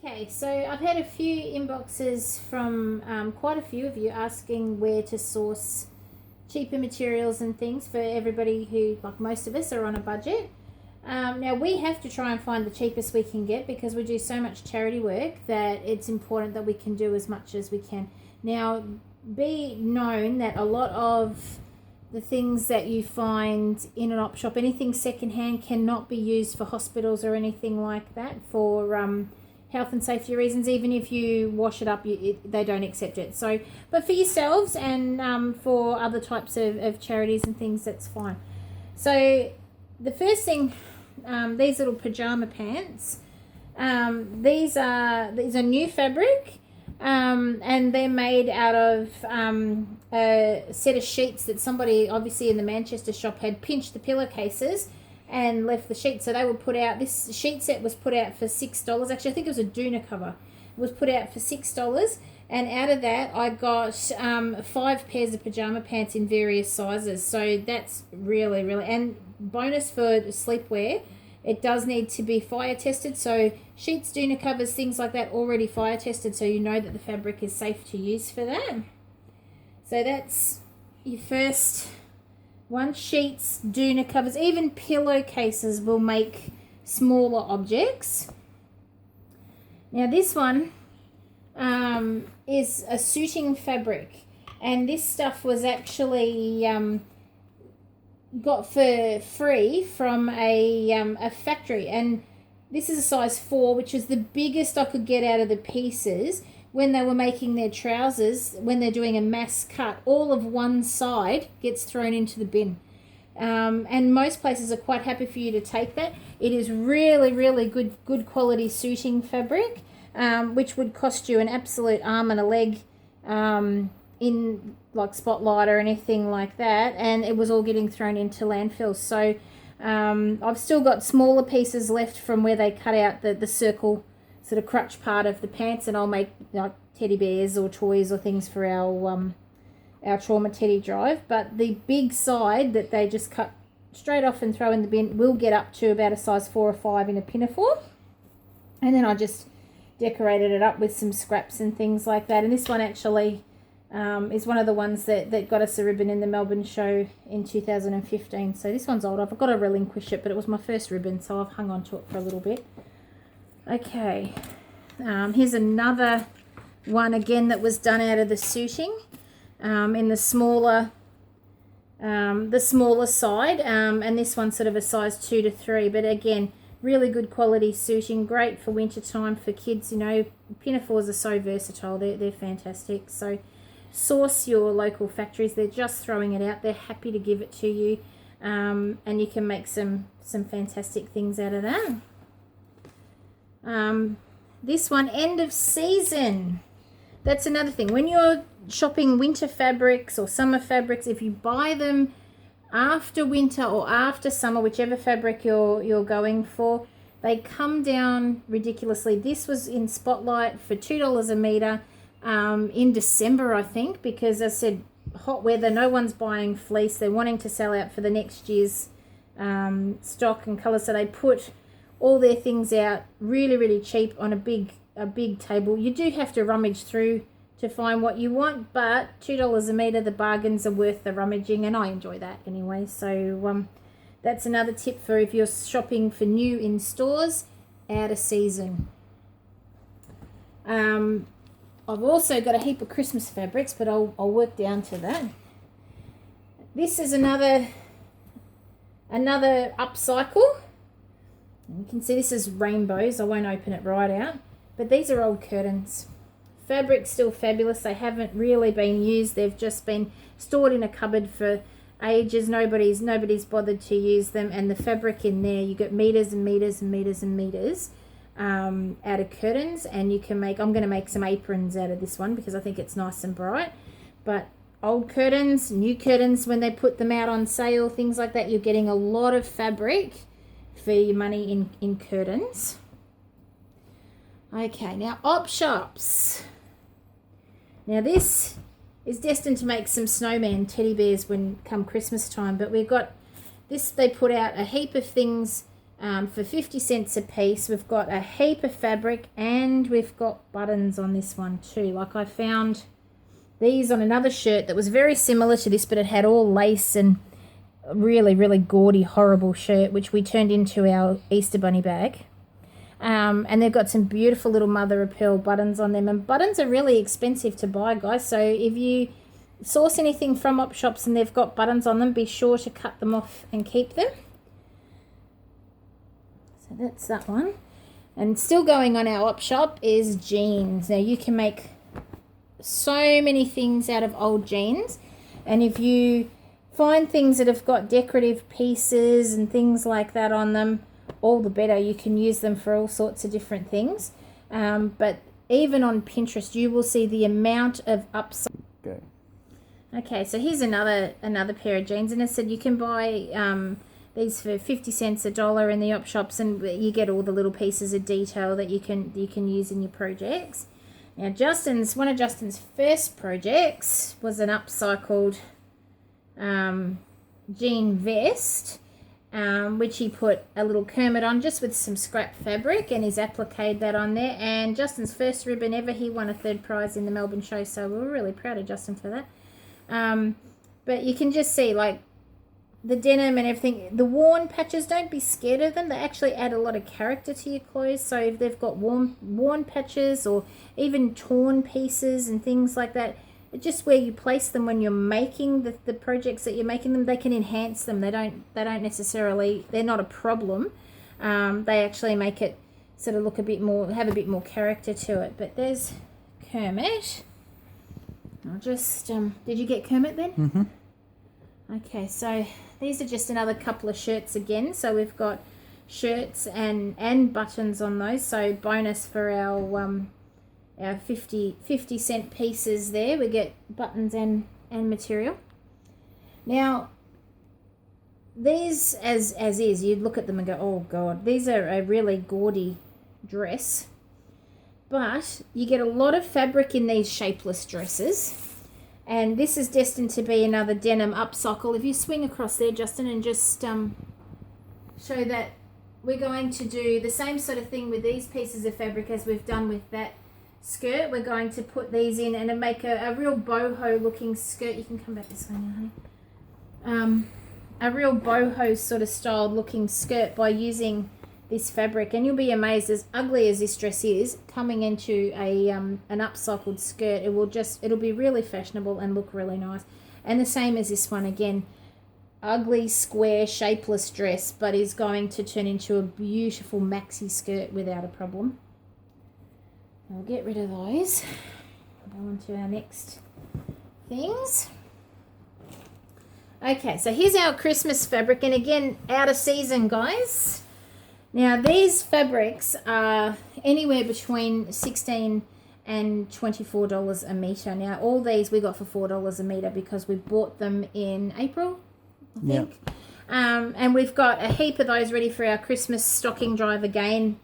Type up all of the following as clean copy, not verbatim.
Okay, so I've had a few inboxes from quite a few of you asking where to source cheaper materials and things for everybody who, like most of us, are on a budget. Now, we have to try and find the cheapest we can get because we do so much charity work that it's important that we can do as much as we can. Now, be known that a lot of the things that you find in an op shop, anything secondhand, cannot be used for hospitals or anything like that for health and safety reasons. Even if you wash it up, they don't accept it. So, but for yourselves and for other types of charities and things, that's fine. So the first thing, these little pajama pants, these are new fabric, and they're made out of a set of sheets that somebody obviously in the Manchester shop had pinched the pillowcases and left the sheet. So they were put out, this sheet set was put out for $6. Actually, I think it was a doona cover. It was put out for $6. And out of that, I got 5 pairs of pajama pants in various sizes. So that's really, really, and bonus for sleepwear, it does need to be fire tested. So sheets, doona covers, things like that, already fire tested. So you know that the fabric is safe to use for that. So that's your first one. Sheets, doona covers, even pillowcases will make smaller objects. Now this one is a suiting fabric, and this stuff was actually got for free from a factory, and this is a size 4, which is the biggest I could get out of the pieces. When they were making their trousers, when they're doing a mass cut, all of one side gets thrown into the bin. And most places are quite happy for you to take that. It is really, really good quality suiting fabric, which would cost you an absolute arm and a leg in like Spotlight or anything like that. And it was all getting thrown into landfills. So I've still got smaller pieces left from where they cut out the circle sort of crutch part of the pants, and I'll make like teddy bears or toys or things for our trauma teddy drive. But the big side that they just cut straight off and throw in the bin will get up to about a size 4 or 5 in a pinafore, and then I just decorated it up with some scraps and things like that. And this one actually is one of the ones that got us a ribbon in the Melbourne show in 2015. So this one's old. I've got to relinquish it, but it was my first ribbon, so I've hung on to it for a little bit. Okay, here's another one again that was done out of the suiting in the smaller side, and this one's sort of a size 2 to 3, but again, really good quality suiting, great for winter time for kids. You know, pinafores are so versatile, they're fantastic. So source your local factories. They're just throwing it out, they're happy to give it to you, and you can make some fantastic things out of that. This one, end of season. That's another thing. When you're shopping winter fabrics or summer fabrics, if you buy them after winter or after summer, whichever fabric you're going for, they come down ridiculously. This was in Spotlight for $2 a meter in December, I think, because as I said, hot weather, no one's buying fleece. They're wanting to sell out for the next year's stock and colour, so they put all their things out really, really cheap on a big table. You do have to rummage through to find what you want, but $2 a meter, the bargains are worth the rummaging, and I enjoy that anyway. So that's another tip for if you're shopping for new in stores out of season. I've also got a heap of Christmas fabrics, but I'll work down to that. This is another upcycle. You can see this is rainbows. I won't open it right out, but these are old curtains. Fabric's still fabulous. They haven't really been used. They've just been stored in a cupboard for ages. Nobody's bothered to use them, and the fabric in there, you get meters and meters and meters and meters out of curtains, and you can make, I'm going to make some aprons out of this one because I think it's nice and bright. But old curtains, new curtains, when they put them out on sale, things like that, you're getting a lot of fabric for your money in curtains. Okay, now op shops. Now this is destined to make some snowman teddy bears when come Christmas time, but we've got this. They put out a heap of things for 50 cents a piece. We've got a heap of fabric, and we've got buttons on this one too. Like, I found these on another shirt that was very similar to this, but it had all lace and really, really gaudy, horrible shirt, which we turned into our Easter bunny bag. And they've got some beautiful little mother of pearl buttons on them, and buttons are really expensive to buy, guys. So if you source anything from op shops and they've got buttons on them, be sure to cut them off and keep them. So that's that one. And still going on our op shop is jeans. Now, you can make so many things out of old jeans, and if you find things that have got decorative pieces and things like that on them, all the better. You can use them for all sorts of different things. But even on Pinterest, you will see the amount of upcycled. Okay, so here's another pair of jeans, and I said you can buy these for 50 cents, $1 in the op shops, and you get all the little pieces of detail that you can use in your projects. Now, one of Justin's first projects was an upcycled jean vest, which he put a little Kermit on just with some scrap fabric, and he's appliqued that on there. And Justin's first ribbon ever, he won a 3rd prize in the Melbourne show, so we were really proud of Justin for that. But you can just see, like, the denim and everything, the worn patches, don't be scared of them. They actually add a lot of character to your clothes. So if they've got worn patches or even torn pieces and things like that, just where you place them when you're making the projects that you're making them, they can enhance them. They don't necessarily, they're not a problem. They actually make it sort of look a bit more, have a bit more character to it. But there's Kermit. I'll just, did you get Kermit then? Mm-hmm. Okay, so these are just another couple of shirts again. So we've got shirts and buttons on those. So bonus for our 50 cent pieces there. We get buttons and material. Now, these as is, you'd look at them and go, oh God, these are a really gaudy dress. But you get a lot of fabric in these shapeless dresses. And this is destined to be another denim upcycle. If you swing across there, Justin, and just show that we're going to do the same sort of thing with these pieces of fabric as we've done with that skirt. We're going to put these in and make a real boho looking skirt. You can come back this way now, honey. A real boho sort of styled looking skirt by using this fabric, and you'll be amazed, as ugly as this dress is, coming into an upcycled skirt, it'll be really fashionable and look really nice. And the same as this one, again, ugly, square, shapeless dress, but is going to turn into a beautiful maxi skirt without a problem. I'll get rid of those. Go on to our next things. Okay, so here's our Christmas fabric, and again, out of season, guys. Now, these fabrics are anywhere between $16 and $24 a metre. Now, all these we got for $4 a metre because we bought them in April, I think. Yep. And we've got a heap of those ready for our Christmas stocking drive again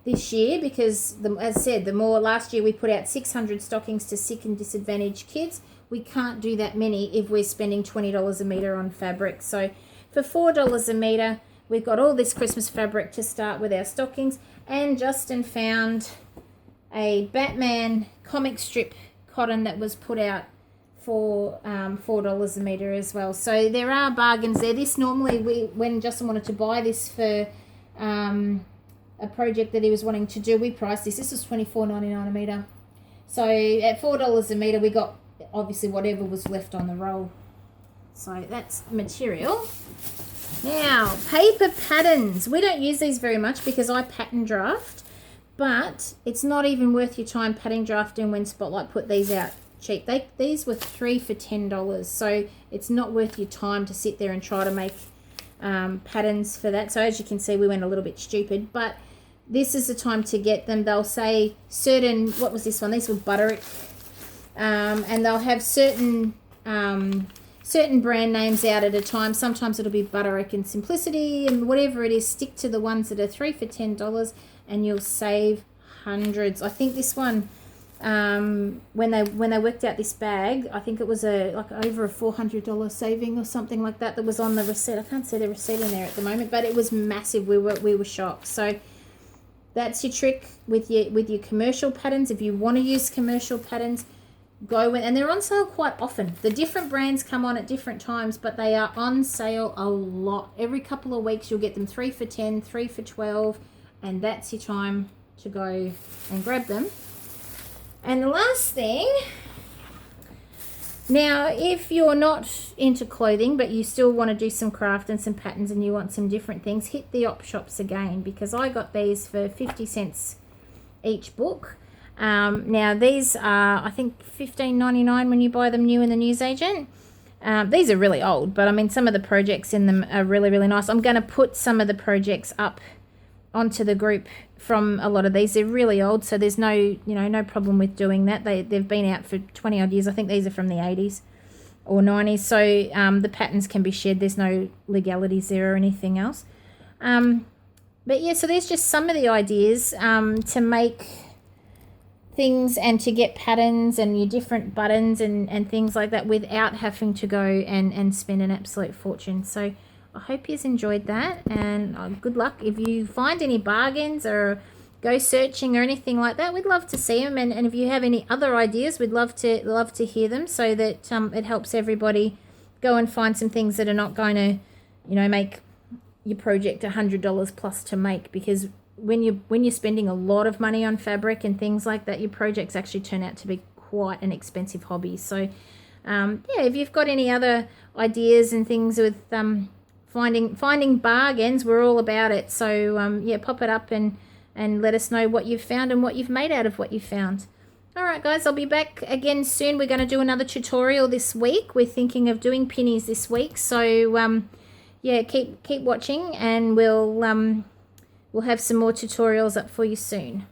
this year because, as I said, last year we put out 600 stockings to sick and disadvantaged kids. We can't do that many if we're spending $20 a metre on fabric. So for $4 a metre, we've got all this Christmas fabric to start with our stockings, and Justin found a Batman comic strip cotton that was put out for $4 a metre as well. So there are bargains there. This normally, when Justin wanted to buy this for a project that he was wanting to do, we priced this. This was $24.99 a metre. So at $4 a metre, we got obviously whatever was left on the roll. So that's material. Now, paper patterns. We don't use these very much because I pattern draft, but it's not even worth your time pattern drafting when Spotlight put these out cheap. These were 3 for $10, so it's not worth your time to sit there and try to make patterns for that. So as you can see, we went a little bit stupid, but this is the time to get them. They'll say certain, what was this one? These were Butterick, and they'll have certain brand names out at a time. Sometimes it'll be Butterick and Simplicity, and whatever it is, stick to the ones that are 3 for $10 and you'll save hundreds. I think this one when they worked out this bag. I think it was like over a $400 saving or something like that was on the receipt. I can't see the receipt in there at the moment, but it was massive. We were shocked. So that's your trick with your commercial patterns. If you want to use commercial patterns, go in, and they're on sale quite often. The different brands come on at different times, but they are on sale a lot. Every couple of weeks you'll get them 3 for $10, 3 for $12, and that's your time to go and grab them. And the last thing, now if you're not into clothing but you still want to do some craft and some patterns and you want some different things, hit the op shops again, because I got these for 50 cents each book. Now these are, I think, $15.99 when you buy them new in the newsagent. These are really old, but I mean some of the projects in them are really, really nice. I'm going to put some of the projects up onto the group from a lot of these. They're really old, so there's no problem with doing that. They've been out for 20 odd years. I think these are from the 80s or 90s, so the patterns can be shared. There's no legalities there or anything else. But yeah, so there's just some of the ideas to make things and to get patterns and your different buttons and things like that without having to go and spend an absolute fortune. So I hope you've enjoyed that, and good luck. If you find any bargains or go searching or anything like that, we'd love to see them. And if you have any other ideas, we'd love to hear them, so that it helps everybody go and find some things that are not going to, make your project $100 plus to make, because when you're spending a lot of money on fabric and things like that, your projects actually turn out to be quite an expensive hobby. So if you've got any other ideas and things with finding bargains, we're all about it. So pop it up and let us know what you've found and what you've made out of what you've found. All right, guys, I'll be back again soon. We're going to do another tutorial this week. We're thinking of doing pinnies this week. So keep watching, and we'll have some more tutorials up for you soon.